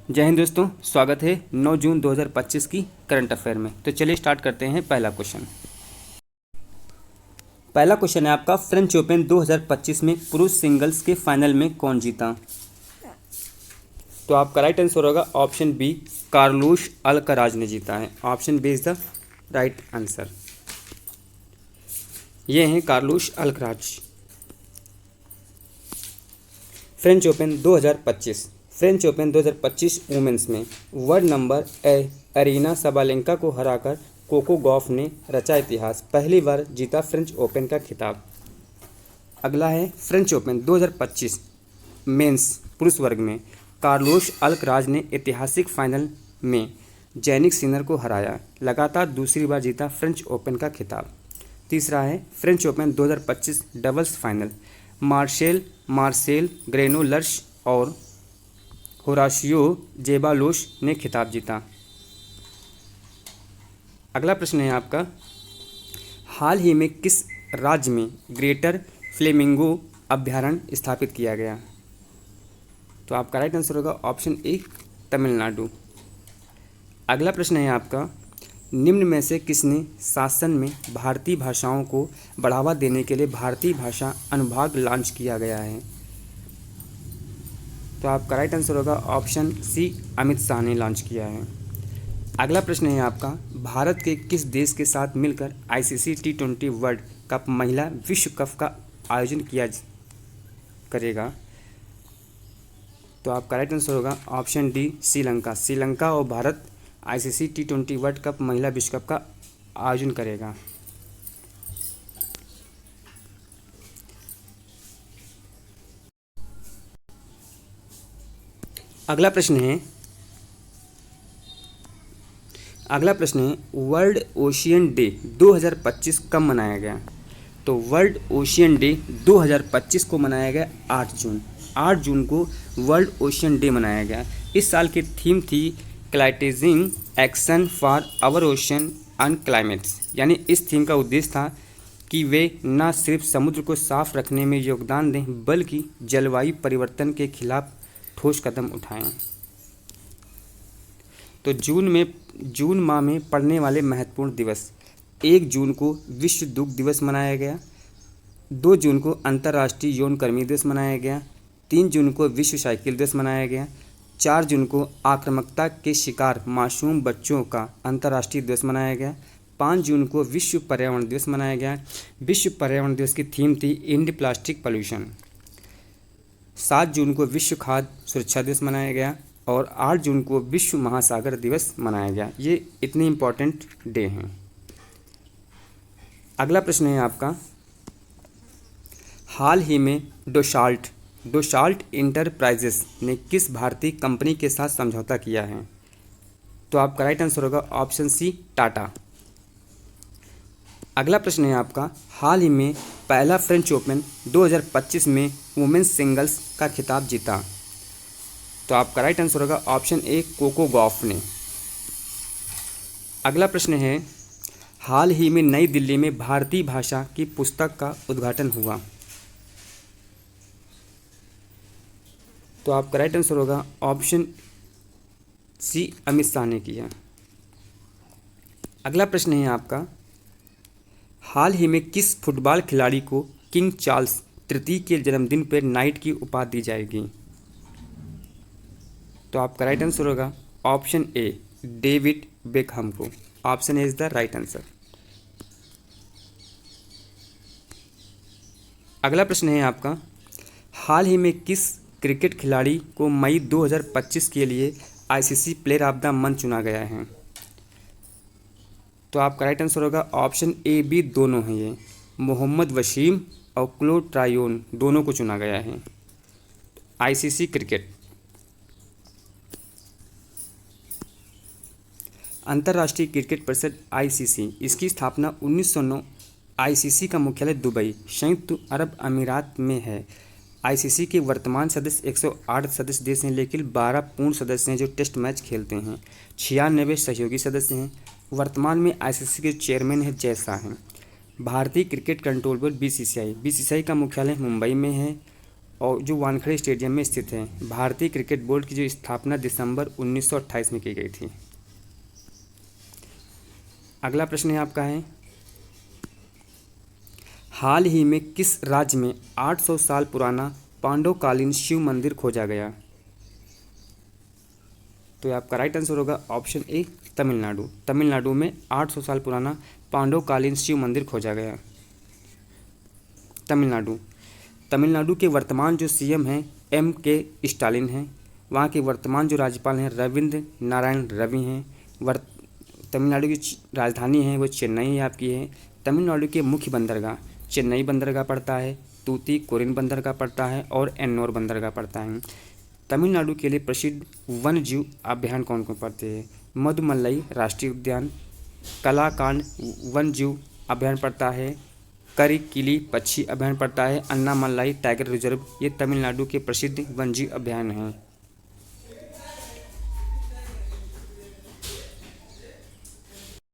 जय हिंद दोस्तों, स्वागत है 9 जून 2025 की करंट अफेयर में। तो चलिए स्टार्ट करते हैं। पहला क्वेश्चन है आपका, फ्रेंच ओपन 2025 में पुरुष सिंगल्स के फाइनल में कौन जीता? तो आपका राइट आंसर होगा ऑप्शन बी, कार्लोस अल्कराज ने जीता है। Option B is the right answer. ये हैं Carlos Alcaraz. French Open 2025 women's में वर्ल्ड नंबर अरीना सबालेंका को हराकर कोको गॉफ ने रचा इतिहास, पहली बार जीता फ्रेंच ओपन का खिताब। अगला है फ्रेंच ओपन 2025 मेंस पुरुष वर्ग में कार्लोस अल्कराज ने ऐतिहासिक फाइनल में जैनिक सिनर को हराया, लगातार दूसरी बार जीता फ्रेंच ओपन का खिताब। तीसरा है French Open 2025 doubles final, Marcel Granollers और होराशियो जेबालोस ने खिताब जीता। अगला प्रश्न है आपका, हाल ही में किस राज्य में ग्रेटर फ्लेमिंगो अभयारण्य स्थापित किया गया? तो आपका राइट आंसर होगा ऑप्शन ए, तमिलनाडु। अगला प्रश्न है आपका, निम्न में से किसने शासन में भारतीय भाषाओं को बढ़ावा देने के लिए भारतीय भाषा अनुभाग लॉन्च किया गया है? तो आपका राइट आंसर होगा ऑप्शन सी, अमित शाह ने लॉन्च किया है। अगला प्रश्न है आपका, भारत के किस देश के साथ मिलकर आईसीसी T20 वर्ल्ड कप महिला विश्व कप का आयोजन किया करेगा? तो आपका राइट आंसर होगा ऑप्शन डी, श्रीलंका और Bharat ICC T20 world cup महिला विश्व कप का आयोजन करेगा। अगला प्रश्न है वर्ल्ड ओशियन डे 2025 कब मनाया गया? तो वर्ल्ड ओशियन डे 2025 को मनाया गया 8 जून को वर्ल्ड ओशियन डे मनाया गया। इस साल की थीम थी catalysing action for our ocean and climates, यानी इस थीम का उद्देश्य था कि वे न सिर्फ समुद्र को साफ रखने में योगदान दें बल्कि जलवायु परिवर्तन के खिलाफ ठोस कदम उठाएं। तो जून माह में पड़ने वाले महत्वपूर्ण दिवस, 1 जून को विश्व दुग्ध दिवस मनाया गया, 2 जून को अंतर्राष्ट्रीय यौन कर्मी दिवस मनाया गया, 3 जून को विश्व साइकिल दिवस मनाया गया, 4 जून को आक्रामकता के शिकार मासूम बच्चों का अंतर्राष्ट्रीय दिवस मनाया गया, 5 जून को विश्व पर्यावरण दिवस मनाया गया। विश्व पर्यावरण दिवस की थीम थी एंड प्लास्टिक पॉल्यूशन। 7 जून को विश्व खाद्य सुरक्षा दिवस मनाया गया और 8 जून को विश्व महासागर दिवस मनाया गया। ये इतने इम्पोर्टेंट डे हैं। अगला प्रश्न है आपका, हाल ही में डोसाल्ट इंटरप्राइजेस ने किस भारतीय कंपनी के साथ समझौता किया है? तो आपका राइट आंसर होगा ऑप्शन सी, टाटा। अगला प्रश्न है आपका, हाल ही में पहला फ्रेंच ओपन 2025 में वुमेन्स सिंगल्स का खिताब जीता? तो आपका राइट आंसर होगा ऑप्शन ए, कोको गॉफ ने। अगला प्रश्न है, हाल ही में नई दिल्ली में भारतीय भाषा की पुस्तक का उद्घाटन हुआ? तो आपका राइट आंसर होगा ऑप्शन सी, अमित शाह ने किया। अगला प्रश्न है आपका, हाल ही में किस फुटबॉल खिलाड़ी को किंग चार्ल्स तृतीय के जन्मदिन पर नाइट की उपाधि दी जाएगी? तो आपका राइट आंसर होगा ऑप्शन ए, डेविड बेकहम को। Option A is the right answer. अगला प्रश्न है आपका, हाल ही में किस क्रिकेट खिलाड़ी को मई 2025 के लिए ICC player of the month चुना गया है? तो आपका राइट आंसर होगा ऑप्शन ए, बी दोनों हैं ये, मोहम्मद वसीम और क्लोड ट्रायोन दोनों को चुना गया है। आईसीसी क्रिकेट, अंतर्राष्ट्रीय क्रिकेट परिषद आईसीसी, इसकी स्थापना 1909। आईसीसी का मुख्यालय दुबई, संयुक्त अरब अमीरात में है। आईसीसी के वर्तमान सदस्य 108 सदस्य देश हैं, लेकिन 12 पूर्ण सदस्य हैं जो टेस्ट मैच खेलते हैं। 96 सहयोगी सदस्य हैं। वर्तमान में आईसीसी के चेयरमैन है जय शाह हैं। भारतीय क्रिकेट कंट्रोल बोर्ड बीसीसीआई का मुख्यालय मुंबई में है और जो वानखेड़े स्टेडियम में स्थित है। भारतीय क्रिकेट बोर्ड की जो स्थापना दिसंबर 1928 में की गई थी। अगला प्रश्न है आपका है, हाल ही में किस राज्य में 800 साल पुराना पांडवकालीन शिव मंदिर खोजा गया? तो आपका राइट आंसर होगा ऑप्शन ए, तमिलनाडु। तमिलनाडु में 800 साल पुराना पांडवकालीन शिव मंदिर खोजा गया। तमिलनाडु के वर्तमान जो सीएम हैं M.K. स्टालिन हैं। वहाँ के वर्तमान जो राज्यपाल हैं रविंद्र नारायण रवि हैं। तमिलनाडु की राजधानी है वो चेन्नई आपकी है। तमिलनाडु के मुख्य बंदरगाह चेन्नई बंदरगाह पड़ता है, तूतीकोरिन बंदरगाह पड़ता है और एन्नोर बंदरगाह पड़ता है। तमिलनाडु के लिए प्रसिद्ध वन्य जीव अभ्यारण्य कौन कौन पड़ते हैं? मधुमलई राष्ट्रीय उद्यान, कलाकांड वन्य जीव अभ्यारण्य पड़ता है, करिकिली पक्षी अभ्यारण्य पड़ता है, अन्नामलाई टाइगर रिजर्व। ये तमिलनाडु के प्रसिद्ध वन्य जीव अभ्यारण्य हैं।